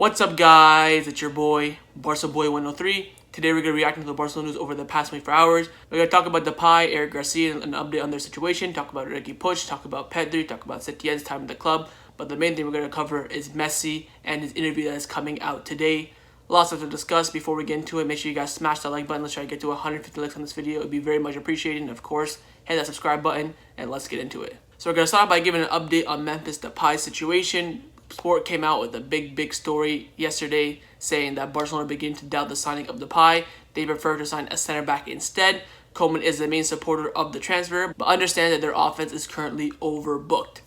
What's up, guys? It's your boy, Barca Boy 103. Today we're going to react to the Barcelona news over the past 24 hours. We're going to talk about Depay, Eric Garcia, and an update on their situation. Talk about Riqui Puig, talk about Pedri, talk about Setien's time in the club. But the main thing we're going to cover is Messi and his interview that is coming out today. Lots to discuss. Before we get into it, make sure you guys smash that like button. Let's try to get to 150 likes on this video. It would be very much appreciated. And of course, hit that subscribe button and let's get into it. So we're going to start by giving an update on Memphis Depay's situation. Sport came out with a big story yesterday saying that Barcelona began to doubt the signing of Depay. They prefer to sign a center back instead. Koeman is the main supporter of the transfer, but understand that their offense is currently overbooked.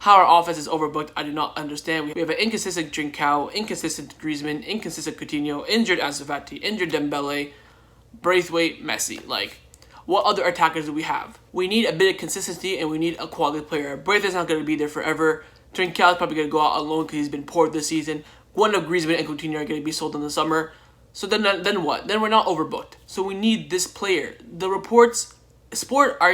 How our offense is overbooked, I do not understand. We have an inconsistent Trincao, inconsistent Griezmann, inconsistent Coutinho, injured Ansu Fati, injured Dembele, Braithwaite, Messi. What other attackers do we have? We need a bit of consistency and we need a quality player. Braithwaite's not going to be there forever. Trincao is probably going to go out alone because he's been poor this season. One of Griezmann and Coutinho are going to be sold in the summer. So then what? Then we're not overbooked. So we need this player. The reports, Sport are,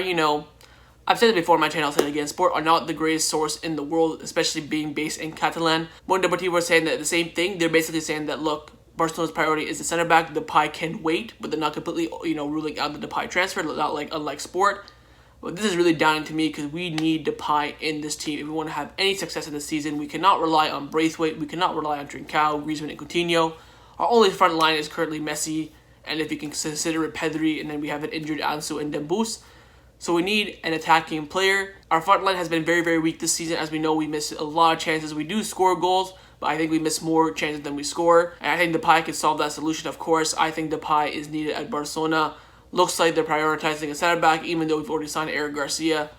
I've said it before on my channel, I'll say it again, Sport are not the greatest source in the world, especially being based in Catalan. Mundo Deportivo is saying that the same thing. They're basically saying that, look, Barcelona's priority is the center back. Depay can wait, but they're not completely, ruling out the Depay transfer, unlike Sport. But this is really downing to me because we need Depay in this team. If we want to have any success in this season, we cannot rely on Braithwaite. We cannot rely on Trincao, Griezmann, and Coutinho. Our only front line is currently Messi, and if you can consider it Pedri, and then we have an injured Ansu and Dembele. So we need an attacking player. Our front line has been very weak this season. As we know, we miss a lot of chances. We do score goals, but I think we miss more chances than we score. And I think Depay can solve that solution, of course. I think Depay is needed at Barcelona. Looks like they're prioritizing a center back, even though we've already signed Eric Garcia.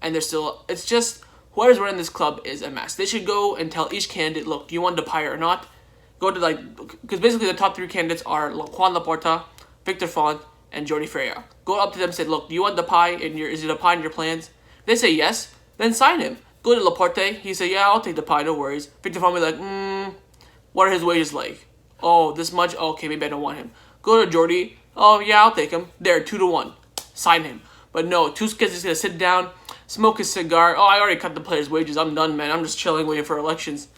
And they're still, it's just, whoever's running this club is a mess. They should go and tell each candidate, look, do you want Depay or not? Go to because basically the top three candidates are Juan Laporta, Victor Font, and Jordi Freya. Go up to them and say, look, do you want Depay is it Depay in your plans? If they say yes, then sign him. Go to Laporte, he say, yeah, I'll take Depay, no worries. Victor Font will be like, what are his wages like? Oh, this much? Okay, maybe I don't want him. Go to Jordi. Oh, yeah, I'll take him. There, 2-1. Sign him. But no, Tusquets is going to sit down, smoke his cigar. Oh, I already cut the player's wages. I'm done, man. I'm just chilling, waiting for elections.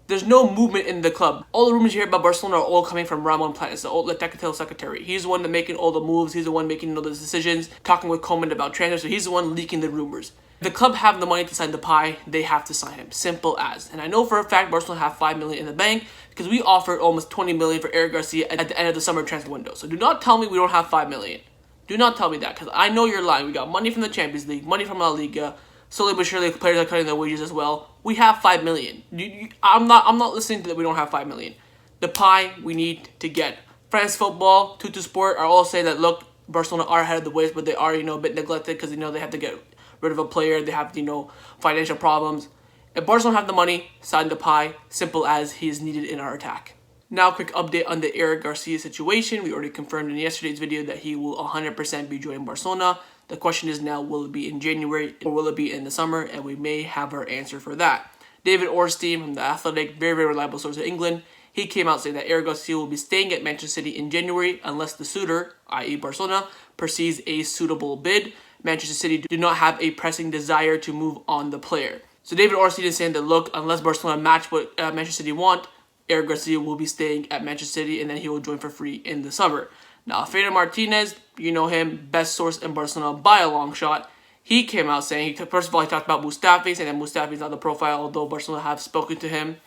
There's no movement in the club. All the rumors you hear about Barcelona are all coming from Ramon Planes, the technical secretary. He's the one making all the moves. He's the one making all the decisions, talking with Koeman about transfers. So he's the one leaking the rumors. If the club have the money to sign Depay, they have to sign him. Simple as. And I know for a fact Barcelona have $5 million in the bank because we offered almost $20 million for Eric Garcia at the end of the summer transfer window. So do not tell me we don't have $5 million. Do not tell me that because I know you're lying. We got money from the Champions League, money from La Liga. Slowly but surely, players are cutting their wages as well. We have $5 million. I'm not listening to that we don't have $5 million. Depay, we need to get. France Football, Tutu Sport are all saying that, look, Barcelona are ahead of the waves, but they are, a bit neglected because, they have to get rid of a player. They have, financial problems. If Barcelona have the money, sign Depay. Simple as he is needed in our attack. Now, a quick update on the Eric Garcia situation. We already confirmed in yesterday's video that he will 100% be joining Barcelona. The question is now, will it be in January or will it be in the summer? And we may have our answer for that. David Ornstein from The Athletic, very reliable source in England, he came out saying that Eric Garcia will be staying at Manchester City in January unless the suitor, i.e. Barcelona, perceives a suitable bid. Manchester City do not have a pressing desire to move on the player. So David Ornstein is saying that, look, unless Barcelona match what Manchester City want, Eric Garcia will be staying at Manchester City and then he will join for free in the summer. Now, Fede Martinez, you know him, best source in Barcelona by a long shot. He came out saying, first of all, he talked about Mustafi, saying that Mustafi is not the profile, although Barcelona have spoken to him.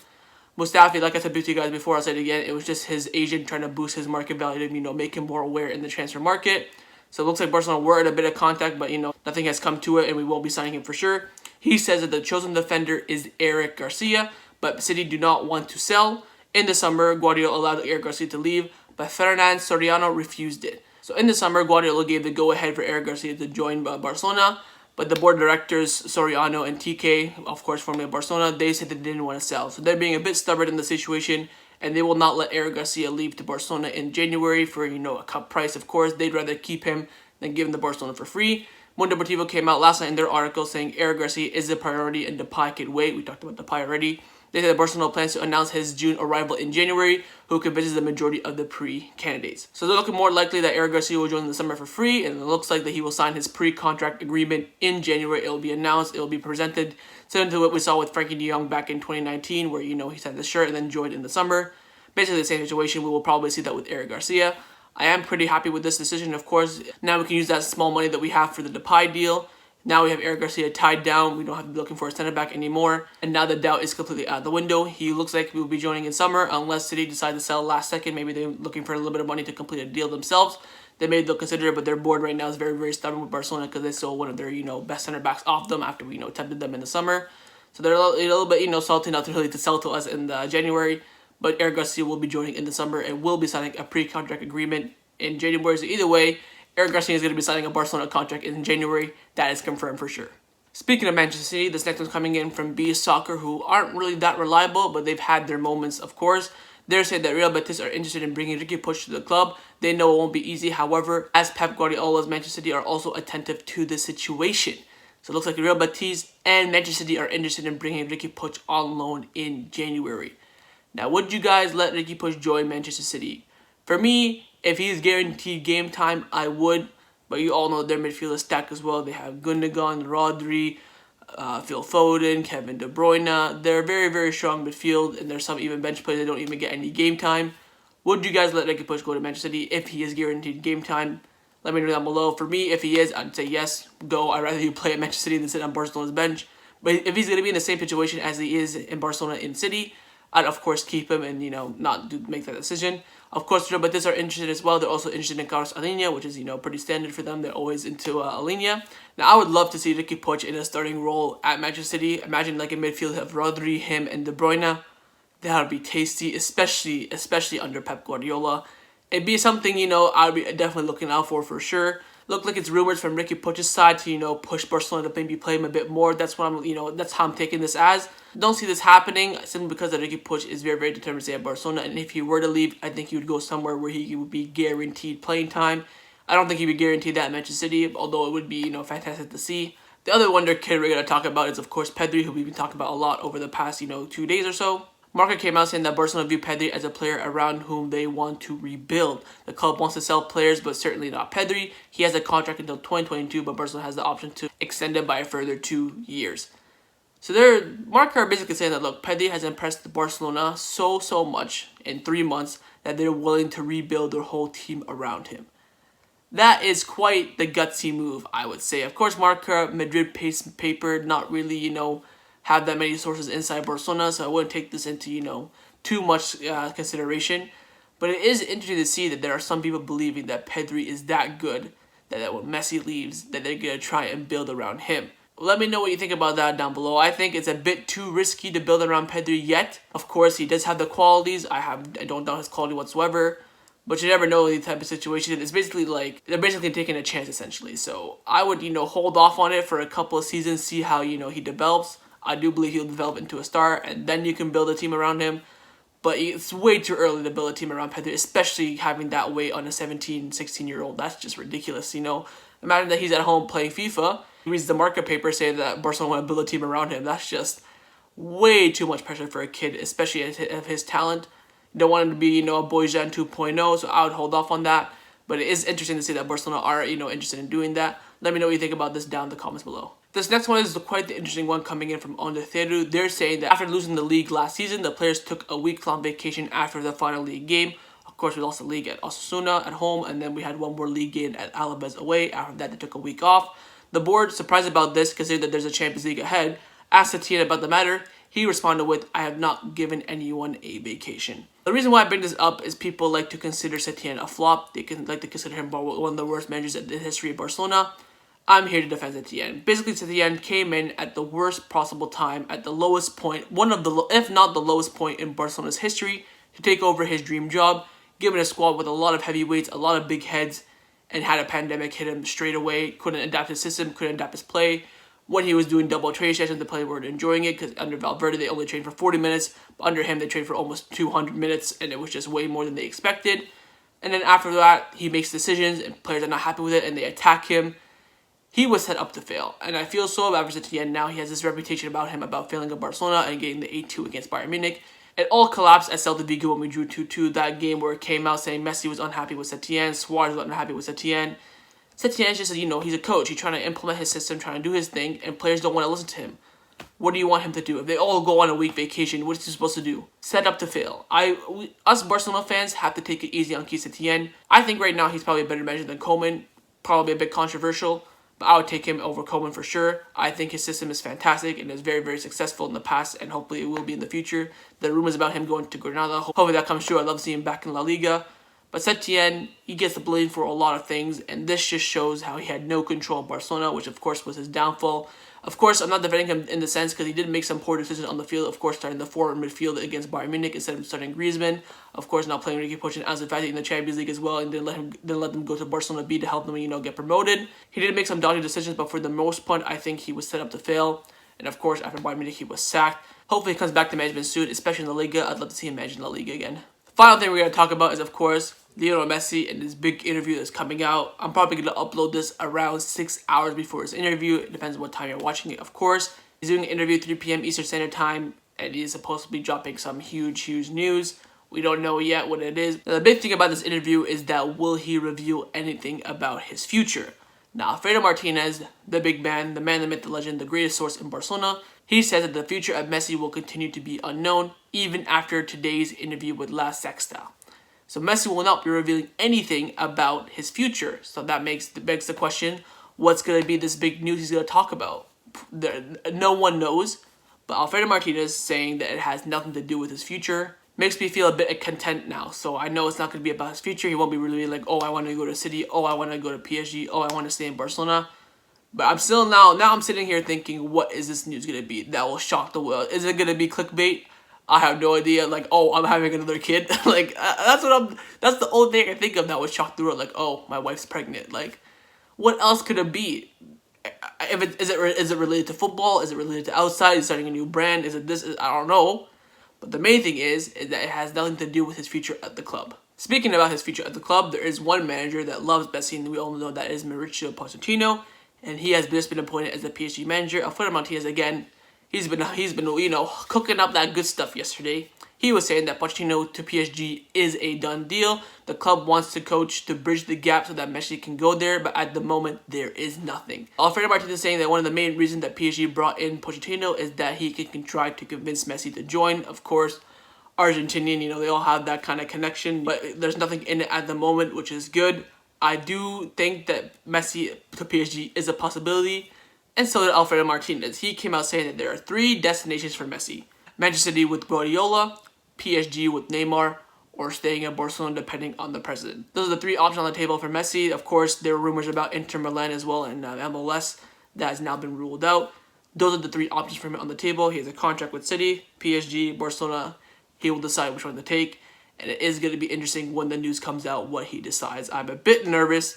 Mustafi, like I said to you guys before, I'll say it again, it was just his agent trying to boost his market value to, make him more aware in the transfer market. So it looks like Barcelona were in a bit of contact, but, nothing has come to it, and we won't be signing him for sure. He says that the chosen defender is Eric Garcia, but City do not want to sell. In the summer, Guardiola allowed Eric Garcia to leave, but Ferran Soriano refused it. So in the summer, Guardiola gave the go-ahead for Eric Garcia to join Barcelona, but the board of directors, Soriano and TK, of course, formerly of Barcelona, they said they didn't want to sell. So they're being a bit stubborn in the situation, and they will not let Eric Garcia leave to Barcelona in January for, a cup price, of course. They'd rather keep him than give him to Barcelona for free. Mundo Deportivo came out last night in their article saying Eric Garcia is a priority and Depay can wait. We talked about Depay already. They said that Barcelona plans to announce his June arrival in January, who convinces the majority of the pre-candidates. So they're looking more likely that Eric Garcia will join in the summer for free, and it looks like that he will sign his pre-contract agreement in January. It will be announced, it will be presented, similar to what we saw with Frankie de Jong back in 2019, where, he signed the shirt and then joined in the summer. Basically the same situation. We will probably see that with Eric Garcia. I am pretty happy with this decision, of course. Now we can use that small money that we have for the Depay deal. Now we have Eric Garcia tied down. We don't have to be looking for a center back anymore. And now the doubt is completely out the window. He looks like he will be joining in summer unless City decide to sell last second. Maybe they're looking for a little bit of money to complete a deal themselves. They'll consider it, but their board right now is very, very stubborn with Barcelona because they sold one of their, best center backs off them after we, tempted them in the summer. So they're a little bit, salty not really to sell to us in January. But Eric Garcia will be joining in the summer and will be signing a pre-contract agreement in January. So either way, Eric Garcia is going to be signing a Barcelona contract in January. That is confirmed for sure. Speaking of Manchester City, this next one's coming in from B Soccer, who aren't really that reliable, but they've had their moments, of course. They're saying that Real Betis are interested in bringing Riqui Puig to the club. They know it won't be easy. However, as Pep Guardiola's Manchester City are also attentive to the situation. So it looks like Real Betis and Manchester City are interested in bringing Riqui Puig on loan in January. Now, would you guys let Riqui Puig join Manchester City? For me, if he's guaranteed game time, I would. But you all know their midfield is stacked as well. They have Gundogan, Rodri, Phil Foden, Kevin De Bruyne. They're a very, very strong midfield, and there's some even bench players that don't even get any game time. Would you guys let Riqui Puig go to Manchester City if he is guaranteed game time? Let me know down below. For me, if he is, I'd say yes, go. I'd rather you play at Manchester City than sit on Barcelona's bench. But if he's going to be in the same situation as he is in Barcelona in City, I'd of course keep him and not make that decision. Of course, Real Betis are interested as well. They're also interested in Carlos Alenia, which is pretty standard for them. They're always into Alenia. Now I would love to see Riqui Puig in a starting role at Manchester City. Imagine like in midfield have Rodri, him, and De Bruyne. That would be tasty, especially under Pep Guardiola. It'd be something I'd be definitely looking out for sure. Look like it's rumors from Riqui Puig's side to push Barcelona to maybe play him a bit more. That's what I'm that's how I'm taking this as. Don't see this happening simply because that Riqui Puig is very, very determined to stay at Barcelona, and if he were to leave, I think he would go somewhere where he would be guaranteed playing time. I don't think he'd be guaranteed that at Manchester City, although it would be fantastic to see. The other wonder kid we're gonna talk about is of course Pedri, who we've been talking about a lot over the past 2 days or so. Marca came out saying that Barcelona view Pedri as a player around whom they want to rebuild. The club wants to sell players, but certainly not Pedri. He has a contract until 2022, but Barcelona has the option to extend it by a further 2 years. So Marca are basically saying that, look, Pedri has impressed Barcelona so much in 3 months that they're willing to rebuild their whole team around him. That is quite the gutsy move, I would say. Of course, Marca, Madrid paper, not really, have that many sources inside Barcelona, so I wouldn't take this into, too much consideration. But it is interesting to see that there are some people believing that Pedri is that good, that when Messi leaves, that they're going to try and build around him. Let me know what you think about that down below. I think it's a bit too risky to build around Pedri yet. Of course, he does have the qualities. I don't doubt his quality whatsoever. But you never know the type of situation. It's basically like, they're basically taking a chance essentially. So I would, hold off on it for a couple of seasons, see how, he develops. I do believe he'll develop into a star, and then you can build a team around him. But it's way too early to build a team around Pedri, especially having that weight on a 17, 16-year-old. That's just ridiculous, Imagine that he's at home playing FIFA. He reads the market paper saying that Barcelona want to build a team around him. That's just way too much pressure for a kid, especially of his talent. You don't want him to be, a Bojan 2.0, so I would hold off on that. But it is interesting to see that Barcelona are, interested in doing that. Let me know what you think about this down in the comments below. This next one is quite the interesting one coming in from Onda Theru. They're saying that after losing the league last season, the players took a week-long vacation after the final league game. Of course, we lost the league at Osasuna at home, and then we had one more league game at Alaves away. After that, they took a week off. The board, surprised about this, considering that there's a Champions League ahead, asked Setien about the matter. He responded with, "I have not given anyone a vacation." The reason why I bring this up is people like to consider Setien a flop. They can like to consider him one of the worst managers in the history of Barcelona. I'm here to defend Setien. Basically, Setien came in at the worst possible time, at the lowest point, if not the lowest point in Barcelona's history, to take over his dream job, given a squad with a lot of heavyweights, a lot of big heads, and had a pandemic hit him straight away. Couldn't adapt his system, couldn't adapt his play. When he was doing double training sessions, the players weren't enjoying it because under Valverde, they only trained for 40 minutes. But under him, they trained for almost 200 minutes, and it was just way more than they expected. And then after that, he makes decisions, and players are not happy with it, and they attack him. he was set up to fail. And I feel so bad for Setien now. He has this reputation about him about failing at Barcelona and getting the 8-2 against Bayern Munich. It all collapsed at Celta Vigo when we drew 2-2. That game where it came out saying Messi was unhappy with Setien, Suarez was unhappy with Setien. Setien just said, he's a coach. He's trying to implement his system, trying to do his thing, and players don't want to listen to him. What do you want him to do? If they all go on a week vacation, what is he supposed to do? Set up to fail. Us Barcelona fans have to take it easy on Quique Setien. I think right now he's probably a better manager than Koeman. Probably a bit controversial, but I would take him over Koeman for sure. I think his system is fantastic and is very, very successful in the past, and hopefully it will be in the future. The rumors about him going to Granada, hopefully that comes true. I'd love to see him back in La Liga. But Setien, he gets the blame for a lot of things, and this just shows how he had no control of Barcelona, which of course was his downfall. Of course, I'm not defending him in the sense because he did make some poor decisions on the field. Of course, starting the forward midfield against Bayern Munich instead of starting Griezmann. Of course, not playing Riqui Puig as a fact in the Champions League as well, and didn't let them go to Barcelona B to help them, get promoted. He did make some dodgy decisions, but for the most part, I think he was set up to fail. And of course, after Bayern Munich, he was sacked. Hopefully, he comes back to management soon, especially in the Liga. I'd love to see him manage in La Liga again. Final thing we're going to talk about is, of course, Lionel Messi and his big interview that's coming out. I'm probably going to upload this around 6 hours before his interview. It depends on what time you're watching it, of course. He's doing an interview at 3 p.m. Eastern Standard Time, and he's supposed to be dropping some huge news. We don't know yet what it is. Now, the big thing about this interview is that will he reveal anything about his future? Now, Alfredo Martinez, the big man, the myth, the legend, the greatest source in Barcelona, he says that the future of Messi will continue to be unknown even after today's interview with La Sexta. So Messi will not be revealing anything about his future. So that begs the question, what's going to be this big news he's going to talk about? No one knows, but Alfredo Martinez saying that it has nothing to do with his future makes me feel a bit content now. So I know it's not going to be about his future. He won't be really like, oh, I want to go to City. Oh, I want to go to PSG. Oh, I want to stay in Barcelona. But I'm still now I'm sitting here thinking, what is this news going to be that will shock the world? Is it going to be clickbait? I have no idea. Like, oh, I'm having another kid. Like, that's the only thing I can think of that would shock the world. Like, oh, my wife's pregnant. Like, what else could it be? Is it related to football? Is it related to outside? Is starting a new brand? Is it this? I don't know. But the main thing is that it has nothing to do with his future at the club. Speaking about his future at the club, there is one manager that loves Messi, and we all know that is Mauricio Pochettino, and he has just been appointed as the PSG manager. Alfredo Martinez again. He's been cooking up that good stuff yesterday. He was saying that Pochettino to PSG is a done deal. The club wants to coach to bridge the gap so that Messi can go there, but at the moment, there is nothing. Alfredo Martinez is saying that one of the main reasons that PSG brought in Pochettino is that he can try to convince Messi to join. Of course, Argentinian, they all have that kind of connection, but there's nothing in it at the moment, which is good. I do think that Messi to PSG is a possibility. And so did Alfredo Martinez. He came out saying that there are 3 destinations for Messi. Manchester City with Guardiola, PSG with Neymar, or staying at Barcelona depending on the president. Those are the 3 options on the table for Messi. Of course, there are rumors about Inter Milan as well and MLS that has now been ruled out. Those are the 3 options for him on the table. He has a contract with City, PSG, Barcelona. He will decide which one to take. And it is going to be interesting when the news comes out what he decides. I'm a bit nervous.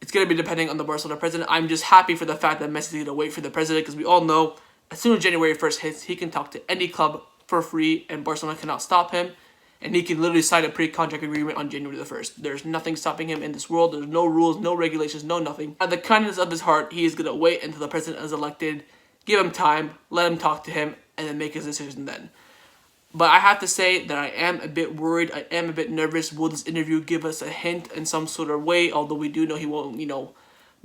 It's going to be depending on the Barcelona president. I'm just happy for the fact that Messi is going to wait for the president because we all know as soon as January 1st hits, he can talk to any club for free and Barcelona cannot stop him. And he can literally sign a pre-contract agreement on January the 1st. There's nothing stopping him in this world. There's no rules, no regulations, no nothing. At the kindness of his heart, he is going to wait until the president is elected, give him time, let him talk to him, and then make his decision then. But I have to say that I am a bit worried. I am a bit nervous. Will this interview give us a hint in some sort of way? Although we do know he won't,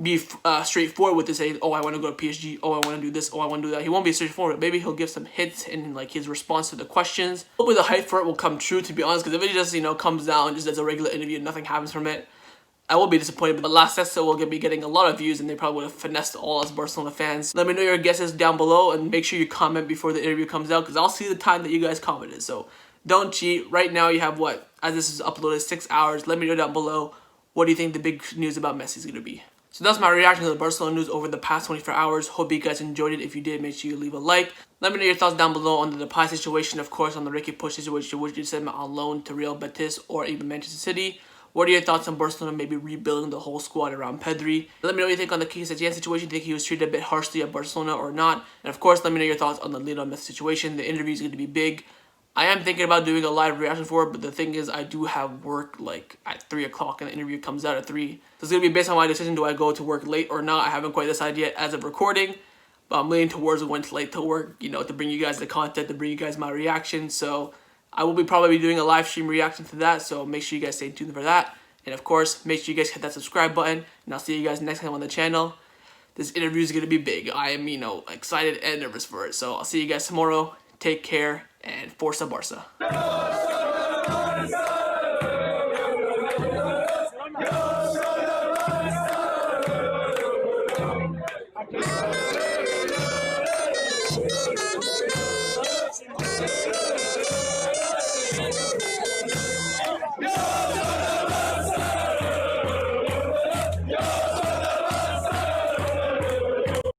be straightforward with it, saying, oh, I want to go to PSG. Oh, I want to do this. Oh, I want to do that. He won't be straightforward. Maybe he'll give some hints in his response to the questions. Hopefully the hype for it will come true, to be honest. Because if it just, comes down just as a regular interview and nothing happens from it, I will be disappointed, but La Sexta will be getting a lot of views, and they probably would have finessed all us Barcelona fans. Let me know your guesses down below, and make sure you comment before the interview comes out, because I'll see the time that you guys commented. So don't cheat. Right now you have as this is uploaded, 6 hours. Let me know down below, what do you think the big news about Messi is going to be? So that's my reaction to the Barcelona news over the past 24 hours. Hope you guys enjoyed it. If you did, make sure you leave a like. Let me know your thoughts down below on the Depay situation, of course, on the Riqui Puig situation, which you sent on loan to Real Betis or even Manchester City. What are your thoughts on Barcelona maybe rebuilding the whole squad around Pedri? Let me know what you think on the Quique Setien situation. Do you think he was treated a bit harshly at Barcelona or not? And of course, let me know your thoughts on the Lionel Messi situation. The interview is going to be big. I am thinking about doing a live reaction for it, but the thing is I do have work like at 3 o'clock and the interview comes out at 3. So it's going to be based on my decision. Do I go to work late or not? I haven't quite decided yet as of recording, but I'm leaning towards going late to work, you know, to bring you guys the content, to bring you guys my reaction. So I will be probably doing a live stream reaction to that, so make sure you guys stay tuned for that. And of course, make sure you guys hit that subscribe button, and I'll see you guys next time on the channel. This interview is going to be big. I am, you know, excited and nervous for it. So I'll see you guys tomorrow. Take care, and Forza Barca.